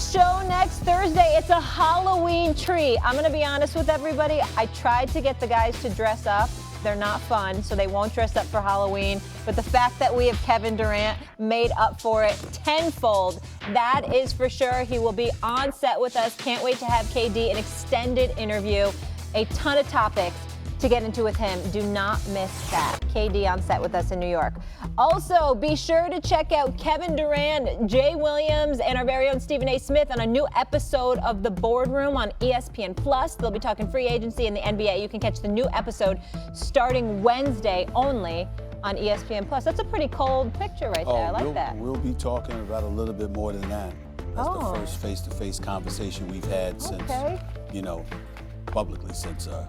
show next Thursday. It's a Halloween tree. I'm going to be honest with everybody. I tried to get the guys to dress up. They're not fun, so they won't dress up for Halloween. But the fact that we have Kevin Durant made up for it tenfold, that is for sure. He will be on set with us. Can't wait to have KD, an extended interview, a ton of topics to get into with him. Do not miss that. KD on set with us in New York. Also, be sure to check out Kevin Durant, Jay Williams, and our very own Stephen A. Smith on a new episode of The Boardroom on ESPN+. They'll be talking free agency in the NBA. You can catch the new episode starting Wednesday only on ESPN+. That's a pretty cold picture right there. I like that. We'll be talking about a little bit more than that. That's the first face-to-face conversation we've had since, publicly since, a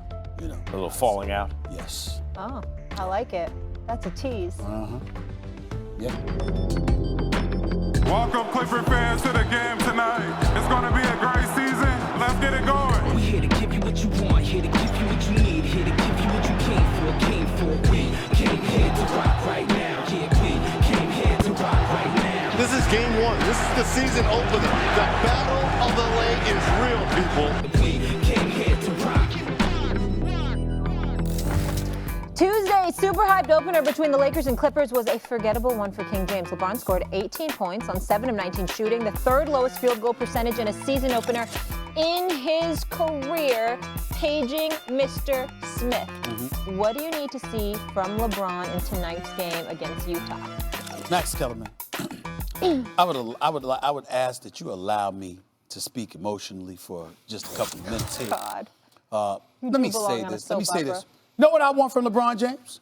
little falling out. Yes. Oh, I like it. That's a tease. Yeah. Welcome, Clifford fans, to the game tonight. It's going to be a great season. Let's get it going. We're here to give you what you want, here to give you what you need, here to give you what you came for. We came here to rock right now. Yeah, we came here to rock right now. This is game one. This is the season opener. The battle of the lake is real, people. We came here to rock. Tuesday, super hyped opener between the Lakers and Clippers was a forgettable one for King James. LeBron scored 18 points on 7 of 19 shooting, the third lowest field goal percentage in a season opener in his career, paging Mr. Smith. What do you need to see from LeBron in tonight's game against Utah? Max Kellerman, I would ask that you allow me to speak emotionally for just a couple of minutes here. God. Let me say this. You know what I want from LeBron James?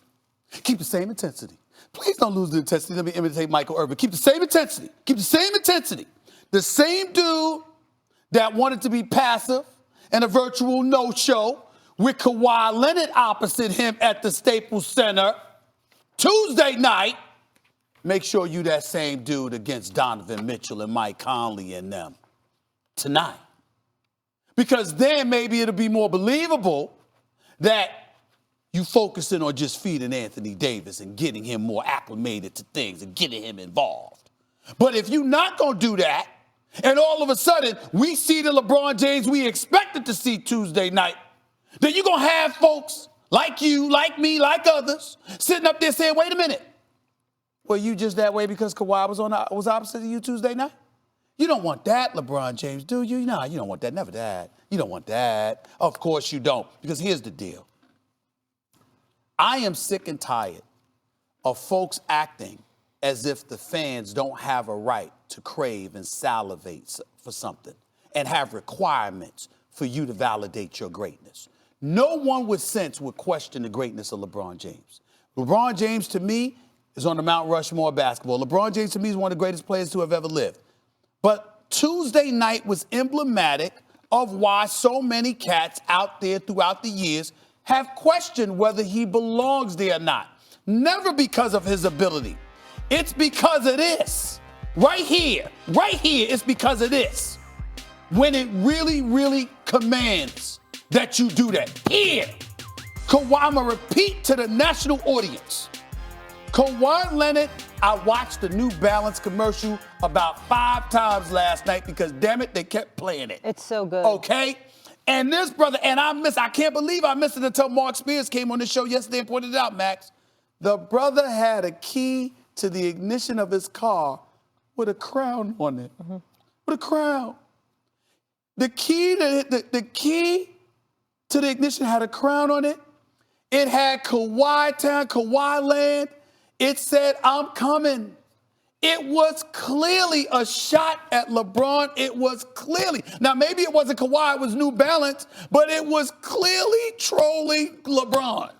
Keep the same intensity. Please don't lose the intensity. Let me imitate Michael Irvin. Keep the same intensity. Keep the same intensity. The same dude that wanted to be passive and a virtual no-show with Kawhi Leonard opposite him at the Staples Center Tuesday night. Make sure you that same dude against Donovan Mitchell and Mike Conley and them tonight. Because then maybe it'll be more believable that you focusing on just feeding Anthony Davis and getting him more acclimated to things and getting him involved. But if you're not going to do that, and all of a sudden we see the LeBron James we expected to see Tuesday night, then you're going to have folks like you, like me, like others, sitting up there saying, wait a minute, were you just that way because Kawhi was opposite of you Tuesday night? You don't want that, LeBron James, do you? No, you don't want that, never that. You don't want that. Of course you don't, because here's the deal. I am sick and tired of folks acting as if the fans don't have a right to crave and salivate for something and have requirements for you to validate your greatness. No one with sense would question the greatness of LeBron James. LeBron James, to me, is on the Mount Rushmore of basketball. LeBron James, to me, is one of the greatest players to have ever lived. But Tuesday night was emblematic of why so many cats out there throughout the years have questioned whether he belongs there or not. Never because of his ability. It's because of this. Right here, it's because of this. When it really, really commands that you do that. Here, Kawhi, I'm gonna repeat to the national audience. Kawhi Leonard, I watched the New Balance commercial about 5 times last night because, damn it, they kept playing it. It's so good. Okay? And this brother, and I can't believe I missed it until Mark Spears came on the show yesterday and pointed it out, Max. The brother had a key to the ignition of his car with a crown on it. With a crown. The key to the ignition had a crown on it. It had Kawhi Town, Kawhi Land. It said, I'm coming. It was clearly a shot at LeBron. It was clearly. Now, maybe it wasn't Kawhi, it was New Balance, but it was clearly trolling LeBron.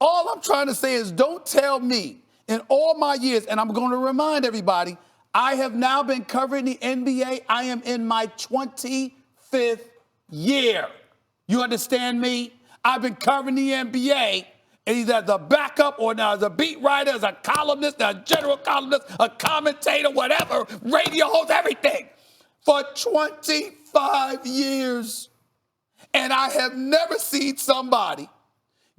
All I'm trying to say is don't tell me in all my years, and I'm going to remind everybody, I have now been covering the NBA. I am in my 25th year. You understand me? I've been covering the NBA. Either as a backup or now as a beat writer, as a columnist, a general columnist, a commentator, whatever, radio host, everything, for 25 years. And I have never seen somebody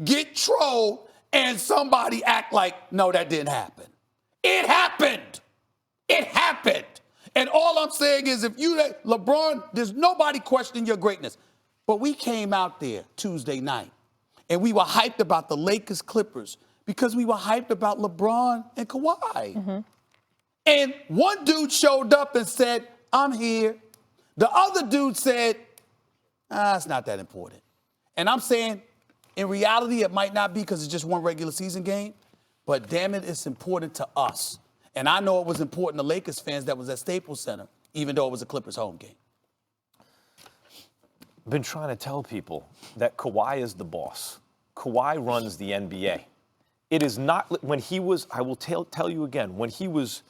get trolled and somebody act like, no, that didn't happen. It happened. It happened. And all I'm saying is LeBron, there's nobody questioning your greatness. But we came out there Tuesday night, and we were hyped about the Lakers Clippers because we were hyped about LeBron and Kawhi. Mm-hmm. And one dude showed up and said, I'm here. The other dude said, it's not that important. And I'm saying, in reality, it might not be because it's just one regular season game, but damn it, it's important to us. And I know it was important to Lakers fans that was at Staples Center, even though it was a Clippers home game. I've been trying to tell people that Kawhi is the boss. Kawhi runs the NBA. It is not, when he was, I will tell you again, when he was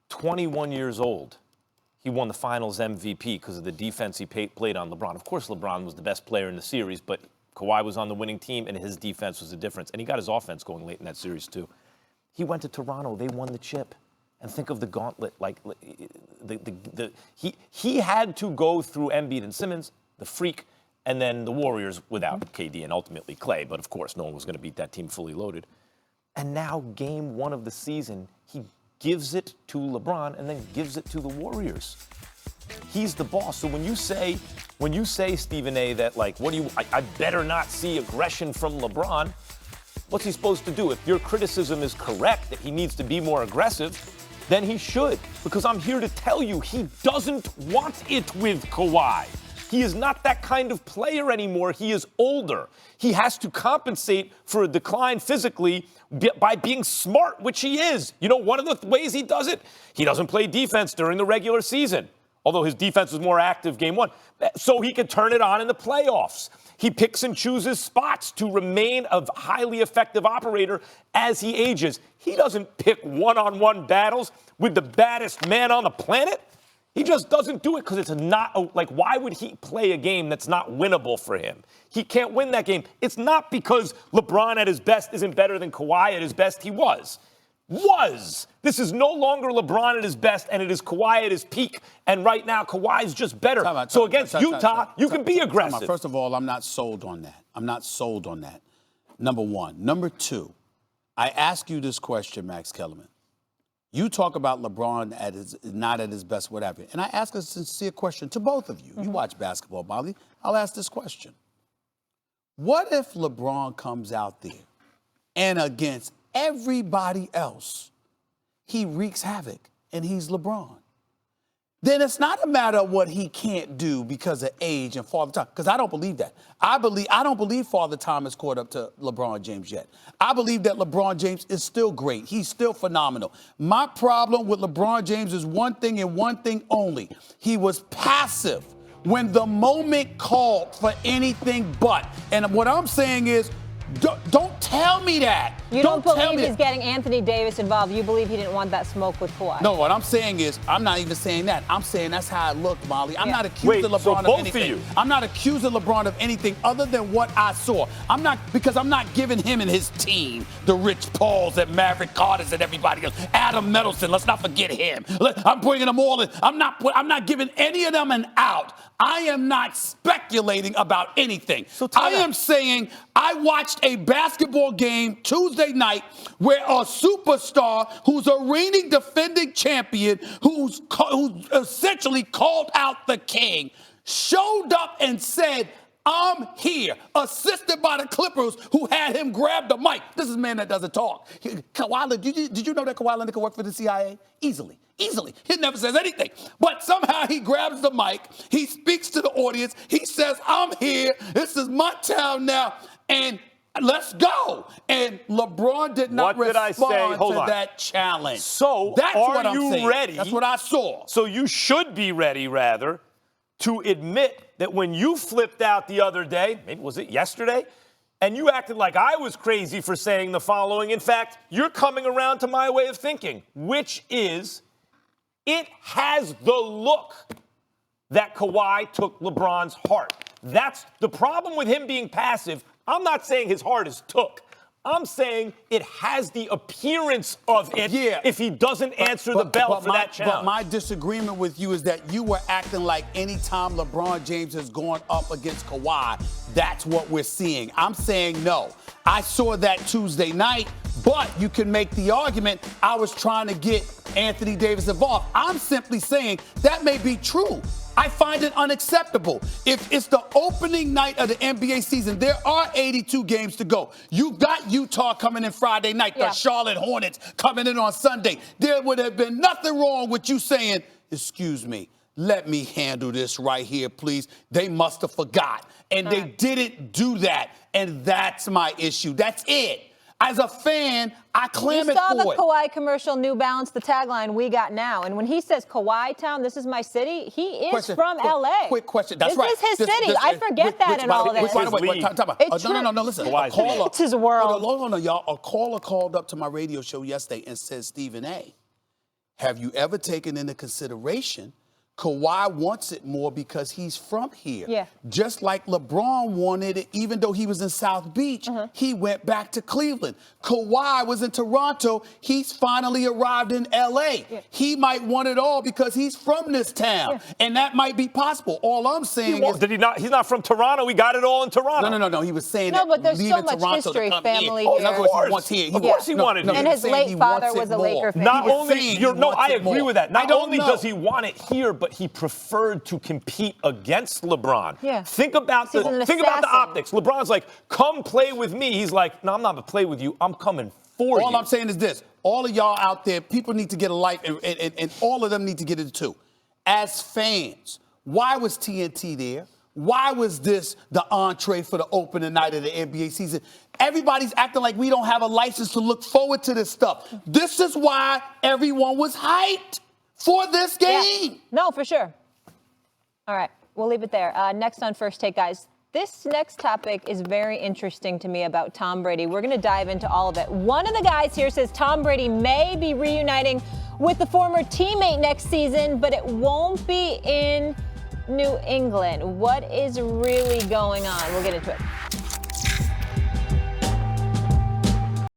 21 years old, he won the finals MVP because of the defense he played on LeBron. Of course, LeBron was the best player in the series, but Kawhi was on the winning team, and his defense was the difference. And he got his offense going late in that series, too. He went to Toronto. They won the chip. And think of the gauntlet. He had to go through Embiid and Simmons, the Freak, and then the Warriors without KD and ultimately Clay. But, of course, no one was going to beat that team fully loaded. And now, game one of the season, he gives it to LeBron and then gives it to the Warriors. He's the boss. So when you say, Stephen A., that, I better not see aggression from LeBron, what's he supposed to do? If your criticism is correct, that he needs to be more aggressive, then he should. Because I'm here to tell you, he doesn't want it with Kawhi. He is not that kind of player anymore. He is older. He has to compensate for a decline physically by being smart, which he is. You know, one of the ways he does it, he doesn't play defense during the regular season, although his defense was more active game one, so he could turn it on in the playoffs. He picks and chooses spots to remain a highly effective operator as he ages. He doesn't pick one-on-one battles with the baddest man on the planet. He just doesn't do it because it's not, why would he play a game that's not winnable for him? He can't win that game. It's not because LeBron at his best isn't better than Kawhi at his best. He was. This is no longer LeBron at his best, and it is Kawhi at his peak. And right now, Kawhi's just better. So against Utah, you can be aggressive. First of all, I'm not sold on that. Number one. Number two, I ask you this question, Max Kellerman. You talk about LeBron not at his best, whatever. And I ask a sincere question to both of you. You watch basketball, Molly. I'll ask this question. What if LeBron comes out there and against everybody else, he wreaks havoc and he's LeBron? Then it's not a matter of what he can't do because of age and Father Time, because I don't believe that. I don't believe Father Time has caught up to LeBron James yet. I believe that LeBron James is still great. He's still phenomenal. My problem with LeBron James is one thing and one thing only. He was passive when the moment called for anything but. And what I'm saying is, don't tell me that. You don't believe he's getting Anthony Davis involved. You believe he didn't want that smoke with Kawhi. No, what I'm saying is, I'm not even saying that. I'm saying that's how it looked, Molly. I'm not accusing LeBron of anything. I'm not accusing LeBron of anything other than what I saw. I'm not giving him and his team, the Rich Pauls and Maverick Carters and everybody else, Adam Middleton. Let's not forget him. I'm bringing them all in. I'm not giving any of them an out. I am not speculating about anything. I am saying I watched a basketball game Tuesday night where a superstar who's a reigning defending champion, who's essentially called out the king, showed up and said, I'm here, assisted by the Clippers who had him grab the mic. This is a man that doesn't talk. Did you know that Kawhi Leonard could work for the CIA? Easily. He never says anything. But somehow he grabs the mic. He speaks to the audience. He says, I'm here. This is my town now. And let's go. And LeBron did not respond to that challenge. So that's what I'm are you ready? That's what I saw. So you should be ready, rather, to admit that when you flipped out the other day, maybe was it yesterday, and you acted like I was crazy for saying the following. In fact, you're coming around to my way of thinking, which is it has the look that Kawhi took LeBron's heart. That's the problem with him being passive. I'm not saying his heart is took. I'm saying it has the appearance of it if he doesn't answer the bell for that challenge. But my disagreement with you is that you were acting like any time LeBron James has gone up against Kawhi, that's what we're seeing. I'm saying no. I saw that Tuesday night, but you can make the argument I was trying to get Anthony Davis involved. I'm simply saying that may be true. I find it unacceptable. If it's the opening night of the NBA season, there are 82 games to go. You got Utah coming in Friday night, the Charlotte Hornets coming in on Sunday. There would have been nothing wrong with you saying, excuse me, let me handle this right here, please. They must have forgot. And they didn't do that. And that's my issue. That's it. As a fan, I clamored for it. You saw the Kawhi commercial, New Balance, the tagline, "We got now." And when he says Kawhi Town, this is my city, he is from L.A. Quick question. That's right. This is his city. I forget that in all of this. No, listen. It's his world. Hold on, y'all. A caller called up to my radio show yesterday and said, Stephen A., have you ever taken into consideration Kawhi wants it more because he's from here. Yeah. Just like LeBron wanted it, even though he was in South Beach, he went back to Cleveland. Kawhi was in Toronto. He's finally arrived in L.A. Yeah. He might want it all because he's from this town, and that might be possible. All I'm saying is, did he not? He's not from Toronto. He got it all in Toronto. No. He was saying no, that. but there's so much Toronto history, family here. here. Of course he wanted it. And his late father was a Laker fan. Not only, I agree with that. Not only does he want it here, but he preferred to compete against LeBron. Yeah. Think about the optics. LeBron's like, come play with me. He's like, no, I'm not going to play with you. I'm coming for you. All I'm saying is this. All of y'all out there, people need to get a life, and all of them need to get it too. As fans, why was TNT there? Why was this the entree for the opening night of the NBA season? Everybody's acting like we don't have a license to look forward to this stuff. This is why everyone was hyped for this game. Yeah. No, for sure. All right, we'll leave it there. Next on First Take, guys. This next topic is very interesting to me about Tom Brady. We're going to dive into all of it. One of the guys here says Tom Brady may be reuniting with the former teammate next season, but it won't be in New England. What is really going on? We'll get into it.